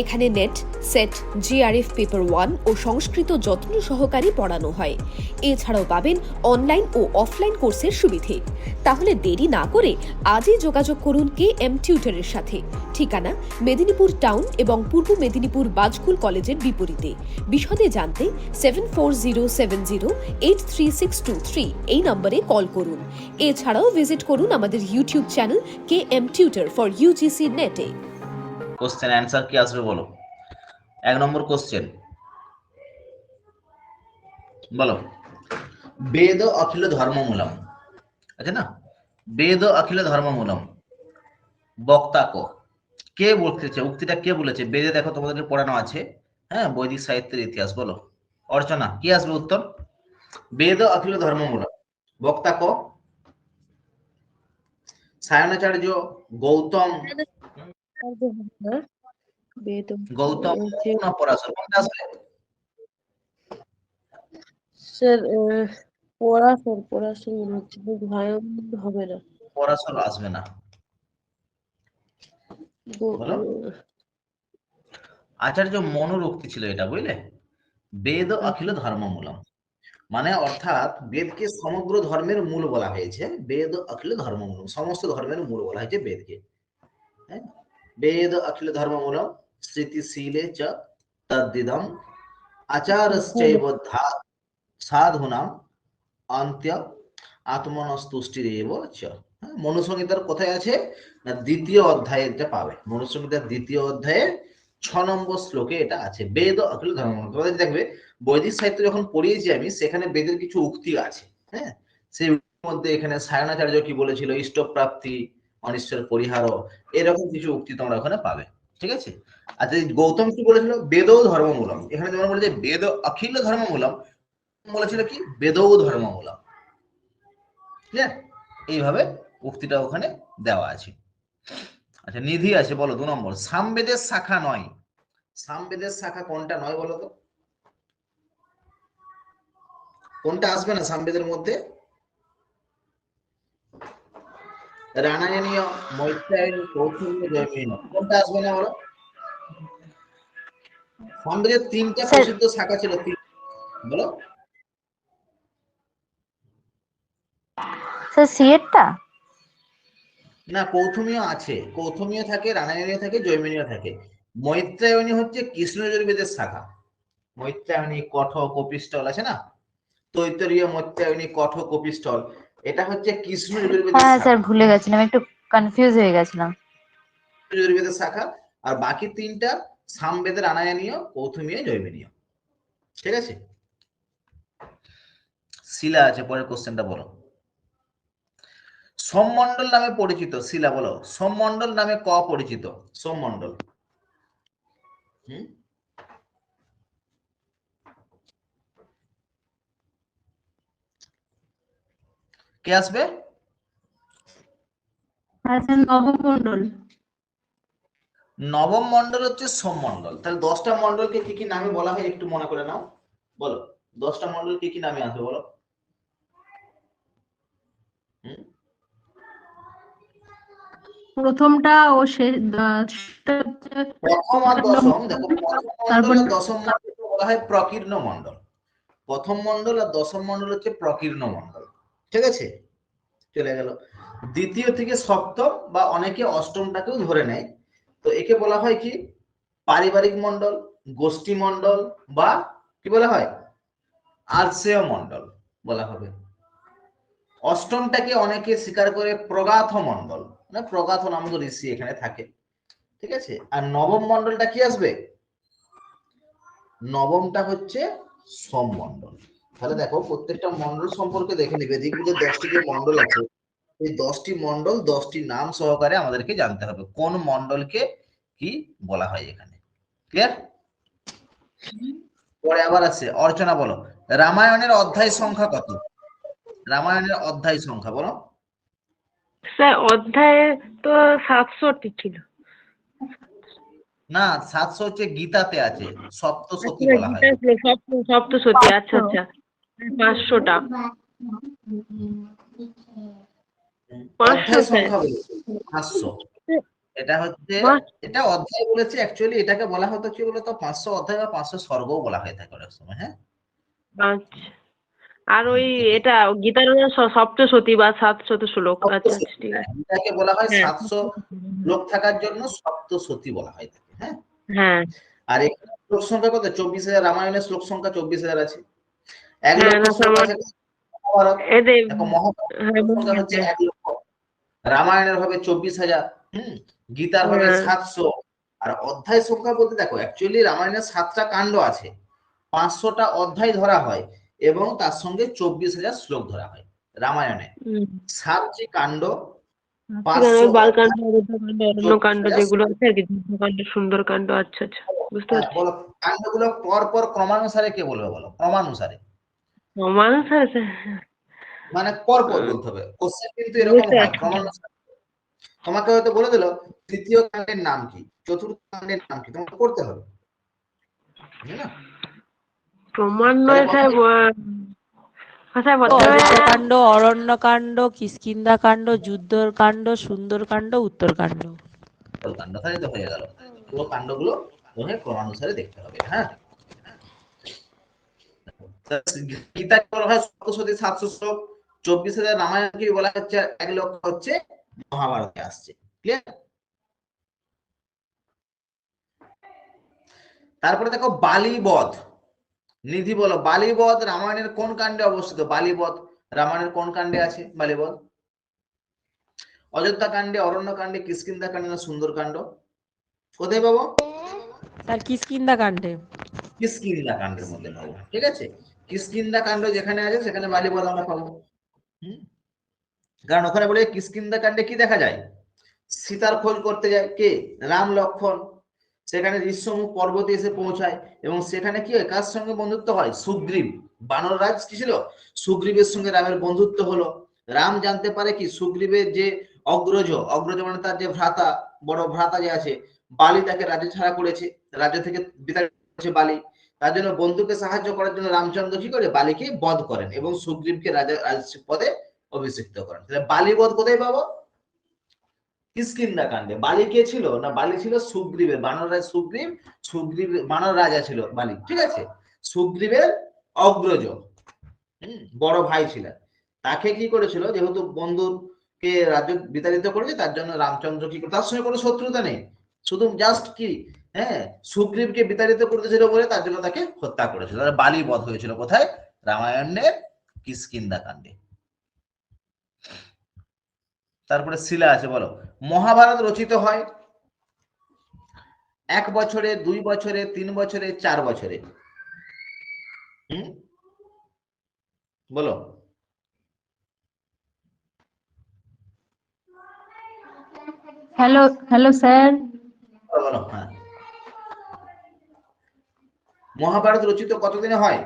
এখানে net, set, JRF paper 1 ও সংস্কৃত যত্ন সহকারে পড়ানো হয়। এছাড়াও পাবেন অনলাইন ও অফলাইন কোর্সের সুবিধে। তাহলে দেরি না করে আজই যোগাযোগ করুন KM টিউটরের সাথে। ঠিকানা মেদিনীপুর টাউন এবং পূর্ব মেদিনীপুর বাজকুল কলেজের বিপরীতে। বিশদে জানতে 7407083623 এই নম্বরে কল করুন। এছাড়াও ভিজিট করুন আমাদের YouTube channel KM tutor for UGC নেটে। কোশ্চেন অ্যান্সার কি আসবে বলো? 1 নম্বর কোশ্চেন বলো, বেদ অখিল ধর্মমূলম আছে না, বেদ অখিল ধর্মমূলম বক্তা কে বলতেছে? উক্তিটা কে বলেছে? বেদে দেখো তোমাদেরকে পড়ানো আছে, হ্যাঁ, বৈদিক সাহিত্যের ইতিহাস। বলো অর্চনা, কি আসবে উত্তর? বেদ অখিল ধর্মমূলম বক্তা সায়নাচার্য, গৌতম, গৌতম না পরাশর, কোনটা আসবে? স্যার পরাশর মনে হচ্ছে, হবে না, পরাশর আসবে না। বলো আচার্য মনুর উক্তি ছিল এটা, বুঝলে? বেদ অখিল ধর্মমূলম মানে অর্থাৎ বেদকে সমগ্র ধর্মের মূল বলা হয়েছে। বেদ অখিল ধর্মমূলম, সমস্ত ধর্মের মূল বলা হয়েছে বেদকে। হ্যাঁ, বেদ অখিল ধর্মমূলম স্মৃতিশীলে চ তদ্দিদম আচারশ্চৈব সাধুনাম অন্ত্য আত্মনস্তুষ্টিরেব চ। মনুসংহিতার কোথায় আছে না, দ্বিতীয় অধ্যায়ে এটা পাবে। মনুসংহিতার দ্বিতীয় অধ্যায়ে 6 নম্বর শ্লোকে এটা আছে, বেদ অখিল ধর্মমূলম। তোমাদের দেখবে বৈদিক সাহিত্য যখন পড়িয়েছি আমি, সেখানে বেদের কিছু উক্তি আছে, হ্যাঁ, সেই মধ্যে এখানে সায়নাচার্য কি বলেছিল, ইষ্টপ্রাপ্তি অনিষ্টের পরিহার, এরকম কিছু উক্তি তোমরা ওখানে পাবে, ঠিক আছে? আচ্ছা, গৌতম কি বলেছিল? বেদও ধর্মমূলম। এখানে যেমন বলেছে বেদ অখিল ধর্মমূলম, বলেছিল কি বেদও ধর্মমূলম। ক্লিয়ার? এইভাবে উক্তিটা ওখানে দেওয়া আছে। আচ্ছা, নিধি আছে, বলো 2 নম্বর। সামবেদের শাখা নয়, সামবেদের শাখা কোনটা নয় বলো তো? কোনটা আসবে না সামবেদের মধ্যে? রামায়ণীয়, মৈত্রেয়ী, কৌশল্য, জৈমিনী, কোনটা আসবে না বলো? সামবেদের 3টা প্রসিদ্ধ শাখা ছিল, বলো। স্যার সিএরটা না, কৌথুমীয় আছে, কৌথুমীয় থাকে, রামায়ণীয় থাকে, জৈমিনীয় থাকে। মৈত্রায়নী হচ্ছে কৃষ্ণ যজুর্বেদের শাখা। মৈত্রায়নী, কঠ, কপিস্থল আছে না, তৈতরীয়, মৈত্রায়নী, কঠ, কপিস্থল, এটা হচ্ছে কৃষ্ণ যজুর্বেদের হ্যাঁ শাখা। স্যার ভুলে গেছিলাম, একটু কনফিউজ হয়ে গেছিলাম। যজুর্বেদের শাখা। আর বাকি 3টা সামবেদের রামায়ণীয়, কৌথুমীয়, জৈমিনীয়, ঠিক আছে? শিলা আছে, পরের কোশ্চেনটা বলো। সোমমণ্ডল নামে পরিচিত শিলা, বলো সোমমণ্ডল নামে পরিচিত সোমমণ্ডল। কে আসবে? নবমণ্ডল। নবম মণ্ডল হচ্ছে সোমমণ্ডল। তাহলে 10টা মণ্ডলকে কি কি নামে বলা হয় একটু মনে করে নাও, বলো 10টা মণ্ডল কি কি নামে আসবে বলো? প্রথমটা ও প্রথম আর দশম, দেখো প্রথম মণ্ডল আর দশম মণ্ডলকে বলা হয় প্রকীর্ণ মণ্ডল। প্রথম মণ্ডল আর দশম মণ্ডল হচ্ছে প্রকীর্ণ মণ্ডল, ঠিক আছে? চলে গেল। দ্বিতীয় থেকে সপ্তম বা অনেকে অষ্টমটাকেও ধরে নেয়, তো একে বলা হয় কি পারিবারিক মণ্ডল, গোষ্ঠী মণ্ডল, বা কি বলা হয় আর্ষেয় মণ্ডল বলা হবে। অষ্টমটাকে অনেকে স্বীকার করে প্রগাথ মণ্ডল, মানে প্রগাথ নামক ঋষি এখানে থাকে, ঠিক আছে? আর নবম মণ্ডলটা কি আসবে? নবমটা হচ্ছে সোম মণ্ডল। তাহলে দেখো প্রত্যেকটা মণ্ডল সম্পর্কে দেখে নিবে, দেখবে যে 10টি যে মণ্ডল আছে, এই 10টি মণ্ডল 10টি নাম সহকারে আমাদেরকে জানতে হবে কোন মণ্ডলকে কি বলা হয় এখানে। ক্লিয়ার? পরে আবার আছে অর্চনা, বলো রামায়ণের অধ্যায় সংখ্যা কত? রামায়ণের অধ্যায় সংখ্যা বলো। স্যার অধ্যায়ে তো 700টি ছিল। না, 700 হচ্ছে গীতাতে আছে, সপ্তশতী বলা হয়। সপ্তশতী, আচ্ছা আচ্ছা। 500টা, অধ্যায় সংখ্যা বলো 500। এটা হচ্ছে, বাহ, এটা অধ্যায় বলেছে, অ্যাকচুয়ালি এটাকে বলা হতো কি বলতো 500 অধ্যায় বা 500 সর্গও বলা হয়ে থাকে অনেক সময়। হ্যাঁ, আচ্ছা। আর ওই একে এটা গীতার সপ্তশতী বা 700 শ্লোক। আচ্ছা আচ্ছা, ঠিক আছে। এটাকে বলা হয় হ্যাঁ 700 লোক থাকার জন্য সপ্তশতী বলা হয় থাকে। হ্যাঁ, হ্যাঁ আর এখানে শ্লোক সংখ্যা কত? 24,000। রামায়ণের শ্লোক সংখ্যা 24,000 আছে। 1 হ্যাঁ, লক্ষ না শ্লোক আমার আছে মহাভারত। এদের দেখো মহাভারত হ্যাঁ শ্লোক সংখ্যা হচ্ছে 1 লক্ষ, রামায়ণের হবে 24,000, গীতার হবে হ্যাঁ 700। আর অধ্যায় সংখ্যা বলতে দেখো অ্যাকচুয়ালি রামায়ণের 7টা কাণ্ড আছে, 500টা অধ্যায় ধরা হয় এবং তার সঙ্গে 24,000 শ্লোক ধরা হয় রামায়ণে। হুম। 7টি কাণ্ড, ঠিক আছে, 500 ওই বালকাণ্ড, অধ্যায়, অযোধ্যাকাণ্ড, অরণ্যকাণ্ড 24,000 যেগুলো আছে আর কি, যুদ্ধকাণ্ড, সুন্দরকাণ্ড। আচ্ছা আচ্ছা, বুঝতে হ্যাঁ, পারছি। বলো কাণ্ডগুলো পর পর ক্রমানুসারে কে বলবে বলো? ক্রমানুসারে, মানুষ আছে। মানে পর পর হুম, বলতে হবে। কোশ্চেন কিন্তু এরকম বুঝতে হয় পারছি। ক্রমানুসারে। তোমাকে হয়তো বলে দিল তৃতীয় কাণ্ডের নাম কি, চতুর্থ কাণ্ডের নাম কি, তোমাকে করতে হবে, বুঝলে না? তাহলে ক্রমান্বয়ে কথা স্যার স্যার প্রথমে অযোধ্যাকাণ্ড, অরণ্যকাণ্ড, কিষ্কিন্ধাকাণ্ড, যুদ্ধকাণ্ড, সুন্দরকাণ্ড, উত্তরকাণ্ড। কাণ্ড তাহলে তো হয়ে গেল। পুরো কাণ্ডগুলো তোমাকে ক্রমানুসারে দেখতে হবে। হ্যাঁ, গীতাকে বলা হয় সপ্তশতী 700 শ্লোক, 24,000 রামায়ণকে বলা হচ্ছে 1 লক্ষ হচ্ছে মহাভারতে আসছে। ক্লিয়ার? তারপরে দেখো বালিবধ। নিধি বলো, বালিবধ রামায়ণের কোন কাণ্ডে অবস্থিত? বালিবধ রামায়ণের কোন কাণ্ডে আছে বালিবধ? অযোধ্যা কাণ্ডে, অরণ্য কাণ্ডে, কিষ্কিন্ধা কাণ্ডে না সুন্দরকাণ্ড? কোথায় পাবো? স্যার কিষ্কিন্ধাকাণ্ডে। কিষ্কিন্ধা কাণ্ডের মধ্যে পাবো। ঠিক আছে, কিষ্কিন্ধা কাণ্ড যেখানে আছে সেখানে বালিবধ আমরা পাবো। কারণ ওখানে বলে কিষ্কিন্ধা কাণ্ডে কি দেখা যায়? সীতার খোঁজ করতে যায় কে? রাম লক্ষ্মণ। সেখানে ঋষ্যমুখ পর্বতে এসে পৌঁছায় এবং সেখানে কি হয়? কার সঙ্গে বন্ধুত্ব হয়? সুগ্রীব, বানর রাজ কি ছিল, সুগ্রীবের সঙ্গে রামের বন্ধুত্ব হলো। রাম জানতে পারে কি সুগ্রীবের যে অগ্রজ, অগ্রজ মানে তার যে ভ্রাতা, বড় ভ্রাতা যে আছে, বালি তাকে রাজ্য ছাড়া করেছে, রাজ্য থেকে বিতাড়িত করেছে বালি। তার জন্য বন্ধুকে সাহায্য করার জন্য রামচন্দ্র কি করে? বালিকে বধ করেন এবং সুগ্রীবকে রাজা পদে অভিষিক্ত করেন। তাহলে বালি বধ কোথায় পাবো? কিষ্কিন্ধা কাণ্ডে। বালি কে ছিল? না বালি ছিল সুগ্রীবের, বানর রাজ সুগ্রীব, সুগ্রীব বানর রাজা ছিল বালি। ঠিক আছে, সুগ্রীবের অগ্রজ, বড় ভাই ছিলেন। তাকে কি করেছিল? যেহেতু বন্ধুকে রাজ্য বিতাড়িত করেছে তার জন্য রামচন্দ্র কি করে, তার সঙ্গে কোনো শত্রুতা নেই, শুধু জাস্ট কি, হ্যাঁ, সুগ্রীবকে বিতাড়িত করতেছিল বলে তার জন্য তাকে হত্যা করেছিল। তাহলে বালি বধ হয়েছিল কোথায়? রামায়ণের কিষ্কিন্ধা কাণ্ডে। তারপরে শিলা আছে, বলো মহাভারত রচিত হয় 1 বছরে, 2 বছরে, 3 বছরে, 4 বছরে? বলো। Hello hello sir. বলো, হ্যাঁ। মহাভারত রচিত কতদিনে হয়?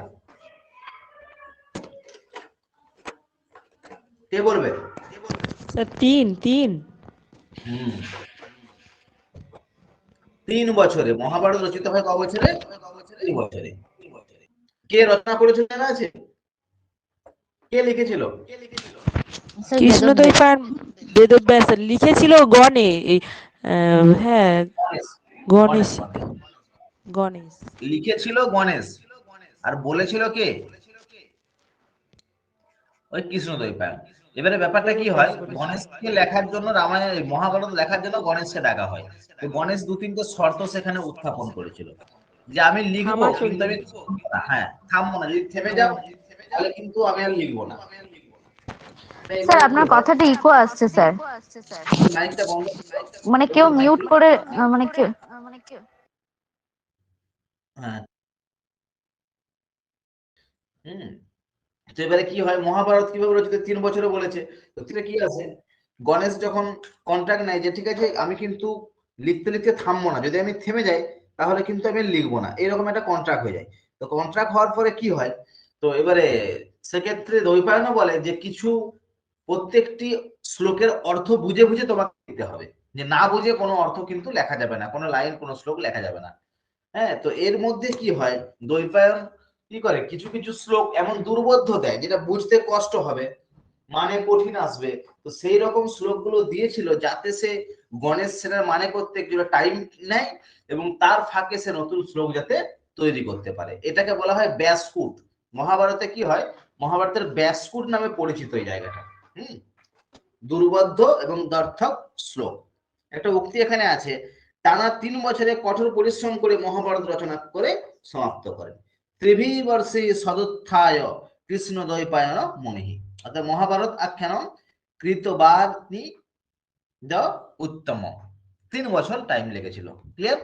কে বলবে? স্যার 3 3 বছরে। মহাভারত রচিত হয় ক বছরে? 3 বছরে। কে রচনা করেছিল জানা আছে? কে লিখেছিল? স্যার বেদব্যাস। কৃষ্ণদ্বৈপায়ন বেদব্যাস লিখেছিল গণে হ্যাঁ গণেশ। গণেশ গণেশ গণেশ লিখেছিল গণেশ, আর বলেছিল কে? ওই কৃষ্ণদ্বৈপায়ন। এবারে ব্যাপারটা কি হয়, গণেশকে লেখার জন্য রামায়ণ মহাভারত লেখার জন্য গণেশকে ডাকা হয়। তো গণেশ 2-3টে শর্ত সেখানে উত্থাপন করেছিল, যে আমি লিখবো থামা কিন্তু চলবে আমি হ্যাঁ থামবো না, যদি থেমে যাও তাহলে কিন্তু আমি আর লিখবো না। স্যার এবারে কি আপনার হয়, কথাটা ইকো আসছে স্যার। মাইকটা বন্ধ, মানে কেউ মিউট করে, মানে কেউ হ্যাঁ। হুম, তো এবারে কি হয়, মহাভারত কিভাবে রচিত? 3 বছরে বলেছে। তো এটা কি আছে, গণেশ যখন কন্ট্রাক্ট নেয় যে ঠিক আছে আমি কিন্তু লিখতে লিখতে থামবো না, যদি আমি থেমে যাই তাহলে কিন্তু আমি লিখবো না, এরকম একটা কন্ট্রাক্ট হয়ে যায়। তো কন্ট্রাক্ট হওয়ার পরে কি হয়, তো এবারে সেক্ষেত্রে দ্বৈপায়নও বলে যে কিছু প্রত্যেকটি শ্লোকের অর্থ বুঝে বুঝে তোমাকে লিখতে হবে, যে না বুঝে কোনো অর্থ কিন্তু লেখা যাবে না, কোনো লাইন কোনো শ্লোক লেখা যাবে না। হ্যাঁ, তো এর মধ্যে কি হয়, দ্বৈপায়ন কি করে কিছু কিছু শ্লোক এমন দুর্বোধ্য দেয় যেটা বুঝতে কষ্ট হবে, মানে কঠিন আসবে। তো সেই রকম শ্লোকগুলো দিয়েছিল যাতে সে গণেশ সেটার মানে করতে একটু টাইম নেয় এবং তার ফাঁকে সে নতুন শ্লোক যাতে তৈরি করতে পারে, এটাকে বলা হয় ব্যাসকূট। মহাভারতে কি হয়, মহাভারতের ব্যাসকূট নামে পরিচিত এই জায়গাটা। দুর্বোধ্য এবং দ্ব্যর্থক শ্লোক। একটা উক্তি এখানে আছে, টানা 3 বছরে কঠোর পরিশ্রম করে মহাভারত রচনা করে সমাপ্ত করেন। ত্রিভি বর্ষে সদুত্থায় কৃষ্ণ দ্বৈপায়ন মনিহি। অর্থাৎ মহাভারত আখ্যানম কৃতবাগ্নি দ উত্তম। 3 বছর টাইম লেগেছিল। ক্লিয়ার?